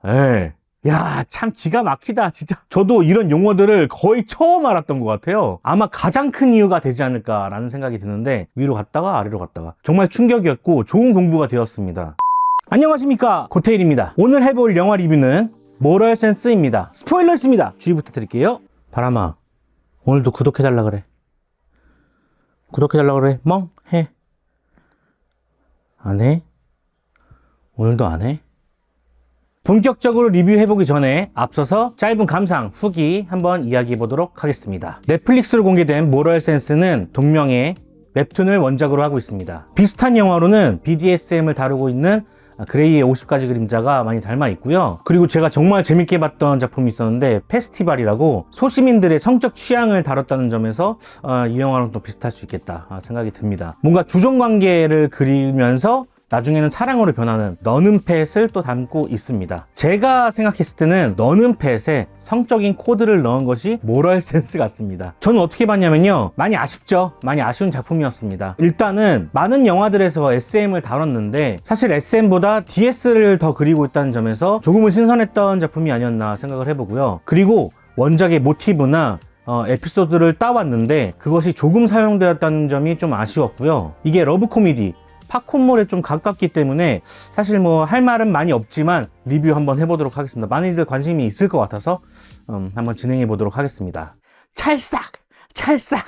예. 야, 참 기가 막히다, 진짜. 저도 이런 용어들을 거의 처음 알았던 것 같아요. 아마 가장 큰 이유가 되지 않을까라는 생각이 드는데, 위로 갔다가 아래로 갔다가. 정말 충격이었고, 좋은 공부가 되었습니다. 안녕하십니까, 고테일입니다. 오늘 해볼 영화 리뷰는 모럴센스입니다. 스포일러 있습니다. 주의 부탁드릴게요. 바람아, 오늘도 구독해달라 그래. 구독해달라 그래. 멍? 해. 안 해? 오늘도 안 해? 본격적으로 리뷰해보기 전에 앞서서 짧은 감상, 후기 한번 이야기해보도록 하겠습니다. 넷플릭스로 공개된 모럴센스는 동명의 웹툰을 원작으로 하고 있습니다. 비슷한 영화로는 BDSM을 다루고 있는 그레이의 50가지 그림자가 많이 닮아 있고요. 그리고 제가 정말 재밌게 봤던 작품이 있었는데 페스티벌이라고 소시민들의 성적 취향을 다뤘다는 점에서 이 영화랑 또 비슷할 수 있겠다 생각이 듭니다. 뭔가 주종관계를 그리면서 나중에는 사랑으로 변하는 너는 펫을 또 담고 있습니다. 제가 생각했을 때는 너는 펫에 성적인 코드를 넣은 것이 모럴센스 같습니다. 저는 어떻게 봤냐면요, 많이 아쉽죠. 많이 아쉬운 작품이었습니다. 일단은 많은 영화들에서 SM을 다뤘는데 사실 SM보다 DS를 더 그리고 있다는 점에서 조금은 신선했던 작품이 아니었나 생각을 해보고요. 그리고 원작의 모티브나 에피소드를 따왔는데 그것이 조금 사용되었다는 점이 좀 아쉬웠고요. 이게 러브 코미디, 팝콘몰에 좀 가깝기 때문에 사실 뭐 할 말은 많이 없지만 리뷰 한번 해보도록 하겠습니다. 많이들 관심이 있을 것 같아서 한번 진행해 보도록 하겠습니다. 찰싹! 찰싹!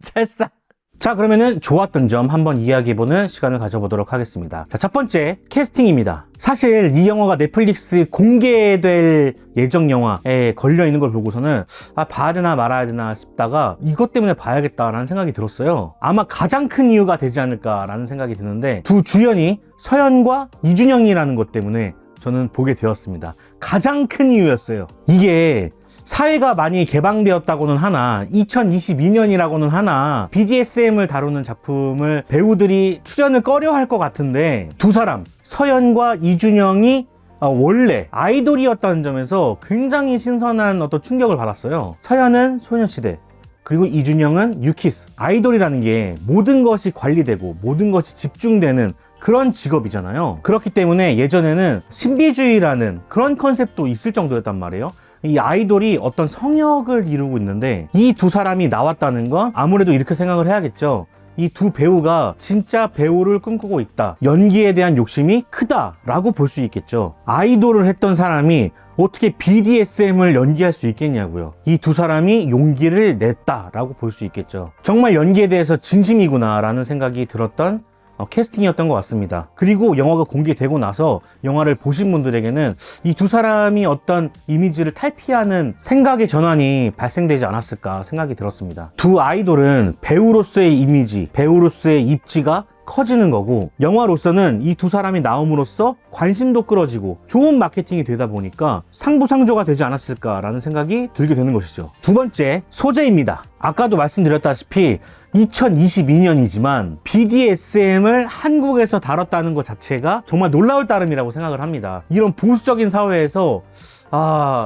찰싹! 자, 그러면은 좋았던 점 한번 이야기해보는 시간을 가져보도록 하겠습니다. 자, 첫 번째 캐스팅입니다. 사실 이 영화가 넷플릭스 공개될 예정 영화에 걸려있는 걸 보고서는 봐야 되나 말아야 되나 싶다가 이것 때문에 봐야겠다라는 생각이 들었어요. 아마 가장 큰 이유가 되지 않을까라는 생각이 드는데 두 주연이 서연과 이준영이라는 것 때문에 저는 보게 되었습니다. 가장 큰 이유였어요. 이게 사회가 많이 개방되었다고는 하나 2022년이라고는 하나 BDSM을 다루는 작품을 배우들이 출연을 꺼려할 것 같은데 두 사람 서연과 이준영이 원래 아이돌이었다는 점에서 굉장히 신선한 어떤 충격을 받았어요. 서연은 소녀시대, 그리고 이준영은 유키스. 아이돌이라는 게 모든 것이 관리되고 모든 것이 집중되는 그런 직업이잖아요. 그렇기 때문에 예전에는 신비주의라는 그런 컨셉도 있을 정도였단 말이에요. 이 아이돌이 어떤 성역을 이루고 있는데 이 두 사람이 나왔다는 건 아무래도 이렇게 생각을 해야겠죠. 이 두 배우가 진짜 배우를 꿈꾸고 있다, 연기에 대한 욕심이 크다라고 볼 수 있겠죠. 아이돌을 했던 사람이 어떻게 BDSM을 연기할 수 있겠냐고요. 이 두 사람이 용기를 냈다라고 볼 수 있겠죠. 정말 연기에 대해서 진심이구나 라는 생각이 들었던 캐스팅이었던 것 같습니다. 그리고 영화가 공개되고 나서 영화를 보신 분들에게는 이 두 사람이 어떤 이미지를 탈피하는 생각의 전환이 발생되지 않았을까 생각이 들었습니다. 두 아이돌은 배우로서의 이미지, 배우로서의 입지가 커지는 거고, 영화로서는 이 두 사람이 나옴으로써 관심도 끌어지고 좋은 마케팅이 되다 보니까 상부상조가 되지 않았을까라는 생각이 들게 되는 것이죠. 두 번째, 소재입니다. 아까도 말씀드렸다시피 2022년이지만 BDSM을 한국에서 다뤘다는 것 자체가 정말 놀라울 따름이라고 생각을 합니다. 이런 보수적인 사회에서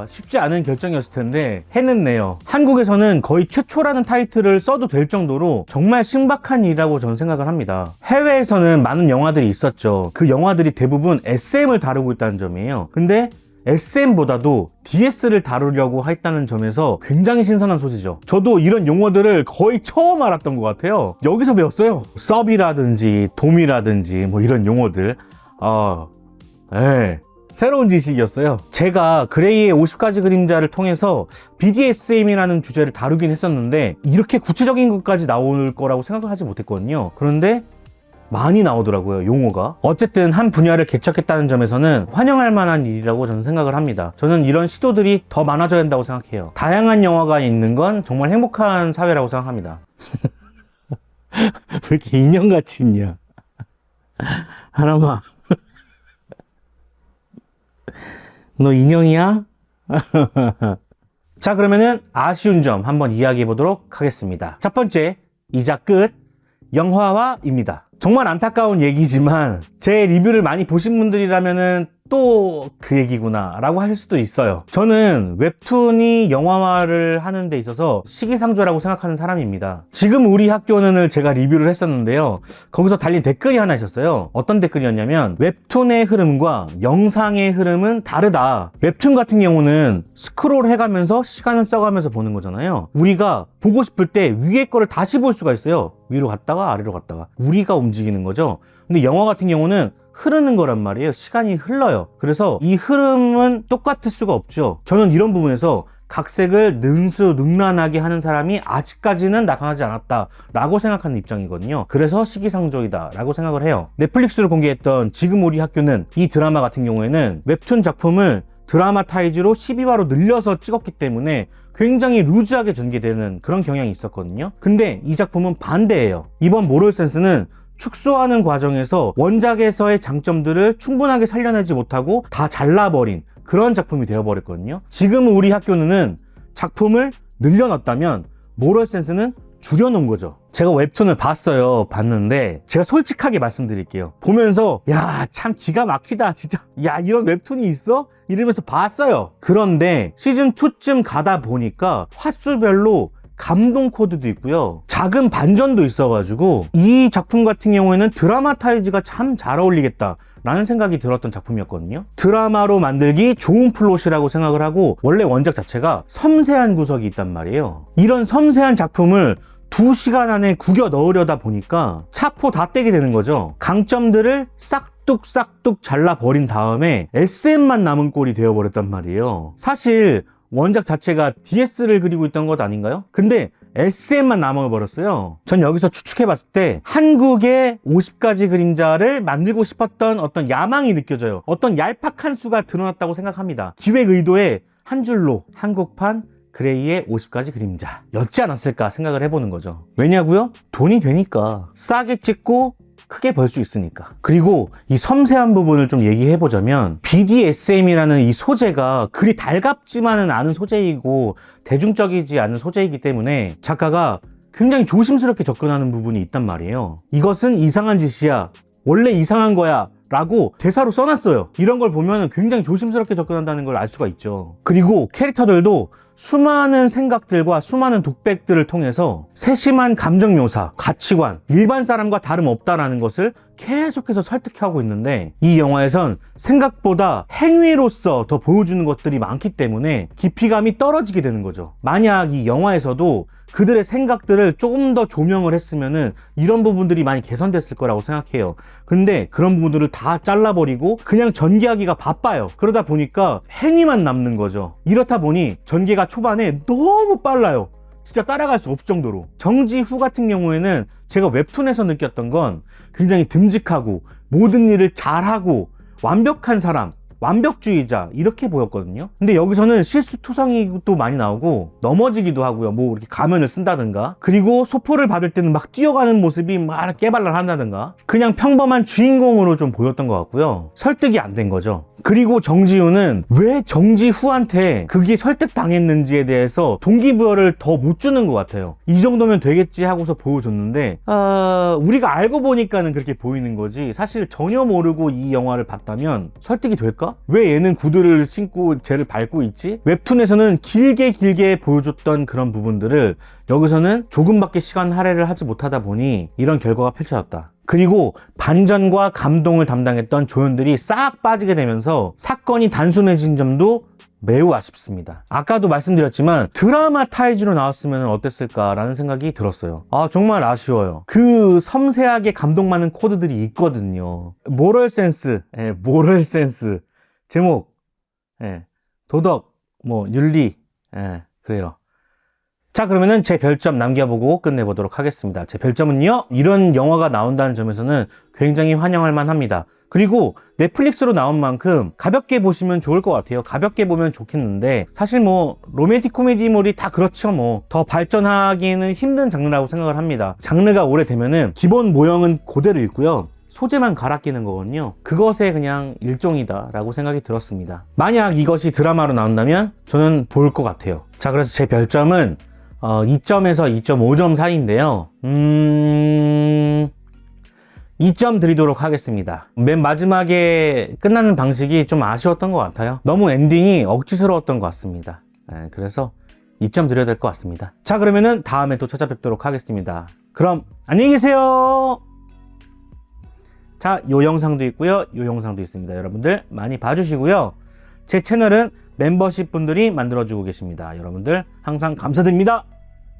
쉽지 않은 결정이었을 텐데 해냈네요. 한국에서는 거의 최초라는 타이틀을 써도 될 정도로 정말 신박한 일이라고 저는 생각을 합니다. 해외에서는 많은 영화들이 있었죠. 그 영화들이 대부분 SM을 다루고 있다는 점이에요. 근데 SM보다도 DS를 다루려고 했다는 점에서 굉장히 신선한 소재죠. 저도 이런 용어들을 거의 처음 알았던 것 같아요. 여기서 배웠어요. 서비라든지 돔이라든지 뭐 이런 용어들. 새로운 지식이었어요. 제가 그레이의 50가지 그림자를 통해서 BDSM이라는 주제를 다루긴 했었는데 이렇게 구체적인 것까지 나올 거라고 생각을 하지 못했거든요. 그런데 많이 나오더라고요, 용어가. 어쨌든 한 분야를 개척했다는 점에서는 환영할 만한 일이라고 저는 생각을 합니다. 저는 이런 시도들이 더 많아져야 된다고 생각해요. 다양한 영화가 있는 건 정말 행복한 사회라고 생각합니다. 왜 이렇게 인형같이 있냐? 하나마, 너 인형이야? 자, 그러면은 아쉬운 점 한번 이야기해 보도록 하겠습니다. 첫 번째, 이자 끝 영화화입니다. 정말 안타까운 얘기지만 제 리뷰를 많이 보신 분들이라면은 또 그 얘기구나 라고 하실 수도 있어요. 저는 웹툰이 영화화를 하는 데 있어서 시기상조라고 생각하는 사람입니다. 지금 우리 학교는을 제가 리뷰를 했었는데요, 거기서 달린 댓글이 하나 있었어요. 어떤 댓글이었냐면, 웹툰의 흐름과 영상의 흐름은 다르다. 웹툰 같은 경우는 스크롤 해가면서 시간을 써가면서 보는 거잖아요. 우리가 보고 싶을 때 위에 거를 다시 볼 수가 있어요. 위로 갔다가 아래로 갔다가 우리가 움직이는 거죠. 근데 영화 같은 경우는 흐르는 거란 말이에요. 시간이 흘러요. 그래서 이 흐름은 똑같을 수가 없죠. 저는 이런 부분에서 각색을 능수능란하게 하는 사람이 아직까지는 나타나지 않았다 라고 생각하는 입장이거든요. 그래서 시기상조이다 라고 생각을 해요. 넷플릭스로 공개했던 지금 우리 학교는, 이 드라마 같은 경우에는 웹툰 작품을 드라마타이즈로 12화로 늘려서 찍었기 때문에 굉장히 루즈하게 전개되는 그런 경향이 있었거든요. 근데 이 작품은 반대예요. 이번 모럴센스는 축소하는 과정에서 원작에서의 장점들을 충분하게 살려내지 못하고 다 잘라버린 그런 작품이 되어버렸거든요. 지금 우리 학교는 작품을 늘려놨다면 모럴센스는 줄여놓은 거죠. 제가 웹툰을 봤는데 제가 솔직하게 말씀드릴게요. 보면서 야, 참 기가 막히다 진짜, 야, 이런 웹툰이 있어? 이러면서 봤어요. 그런데 시즌2쯤 가다 보니까 화수별로 감동 코드도 있고요, 작은 반전도 있어가지고 이 작품 같은 경우에는 드라마타이즈가 참 잘 어울리겠다 라는 생각이 들었던 작품이었거든요. 드라마로 만들기 좋은 플롯이라고 생각을 하고, 원래 원작 자체가 섬세한 구석이 있단 말이에요. 이런 섬세한 작품을 2시간 안에 구겨 넣으려다 보니까 차포 다 떼게 되는 거죠. 강점들을 싹둑 잘라버린 다음에 SM만 남은 꼴이 되어버렸단 말이에요. 사실 원작 자체가 DS를 그리고 있던 것 아닌가요? 근데 SM만 남아버렸어요. 전 여기서 추측해봤을 때 한국의 50가지 그림자를 만들고 싶었던 어떤 야망이 느껴져요. 어떤 얄팍한 수가 드러났다고 생각합니다. 기획 의도에 한 줄로 한국판 그레이의 50가지 그림자 였지 않았을까 생각을 해보는 거죠. 왜냐고요? 돈이 되니까. 싸게 찍고 크게 벌 수 있으니까. 그리고 이 섬세한 부분을 좀 얘기해보자면, BDSM이라는 이 소재가 그리 달갑지만은 않은 소재이고 대중적이지 않은 소재이기 때문에 작가가 굉장히 조심스럽게 접근하는 부분이 있단 말이에요. 이것은 이상한 짓이야, 원래 이상한 거야 라고 대사로 써놨어요. 이런 걸 보면 굉장히 조심스럽게 접근한다는 걸 알 수가 있죠. 그리고 캐릭터들도 수많은 생각들과 수많은 독백들을 통해서 세심한 감정 묘사, 가치관, 일반 사람과 다름없다라는 것을 계속해서 설득하고 있는데, 이 영화에선 생각보다 행위로서 더 보여주는 것들이 많기 때문에 깊이감이 떨어지게 되는 거죠. 만약 이 영화에서도 그들의 생각들을 조금 더 조명을 했으면은 이런 부분들이 많이 개선됐을 거라고 생각해요. 근데 그런 부분들을 다 잘라버리고 그냥 전개하기가 바빠요. 그러다 보니까 행위만 남는 거죠. 이렇다 보니 전개가 초반에 너무 빨라요. 진짜 따라갈 수 없을 정도로. 정지후 같은 경우에는 제가 웹툰에서 느꼈던 건 굉장히 듬직하고 모든 일을 잘하고 완벽한 사람, 완벽주의자 이렇게 보였거든요. 근데 여기서는 실수투성이도 많이 나오고 넘어지기도 하고요. 뭐 이렇게 가면을 쓴다든가, 그리고 소포를 받을 때는 막 뛰어가는 모습이 막 깨발랄 한다든가, 그냥 평범한 주인공으로 좀 보였던 것 같고요. 설득이 안 된 거죠. 그리고 정지우는 왜 정지후한테 그게 설득당했는지에 대해서 동기부여를 더 못 주는 것 같아요. 이 정도면 되겠지 하고서 보여줬는데 우리가 알고 보니까는 그렇게 보이는 거지, 사실 전혀 모르고 이 영화를 봤다면 설득이 될까? 왜 얘는 구두를 신고 쟤를 밟고 있지? 웹툰에서는 길게 보여줬던 그런 부분들을 여기서는 조금밖에 시간 할애를 하지 못하다 보니 이런 결과가 펼쳐졌다. 그리고 반전과 감동을 담당했던 조연들이 싹 빠지게 되면서 사건이 단순해진 점도 매우 아쉽습니다. 아까도 말씀드렸지만 드라마타이즈로 나왔으면 어땠을까라는 생각이 들었어요. 정말 아쉬워요. 그 섬세하게 감동 많은 코드들이 있거든요. 모럴센스, 모럴센스 제목, 도덕, 윤리, 그래요. 자, 그러면은 제 별점 남겨보고 끝내보도록 하겠습니다. 제 별점은요, 이런 영화가 나온다는 점에서는 굉장히 환영할 만합니다. 그리고 넷플릭스로 나온 만큼 가볍게 보시면 좋을 것 같아요. 가볍게 보면 좋겠는데, 사실 로맨틱 코미디물이 다 그렇죠. 더 발전하기는 힘든 장르라고 생각을 합니다. 장르가 오래되면은 기본 모형은 그대로 있고요, 소재만 갈아 끼는 거거든요. 그것의 그냥 일종이다 라고 생각이 들었습니다. 만약 이것이 드라마로 나온다면 저는 볼 것 같아요. 자, 그래서 제 별점은 2점에서 2.5점 사이인데요. 2점 드리도록 하겠습니다. 맨 마지막에 끝나는 방식이 좀 아쉬웠던 것 같아요. 너무 엔딩이 억지스러웠던 것 같습니다. 그래서 2점 드려야 될 것 같습니다. 자, 그러면은 다음에 또 찾아뵙도록 하겠습니다. 그럼 안녕히 계세요. 자, 요 영상도 있고요, 요 영상도 있습니다. 여러분들 많이 봐주시고요. 제 채널은 멤버십 분들이 만들어주고 계십니다. 여러분들 항상 감사드립니다.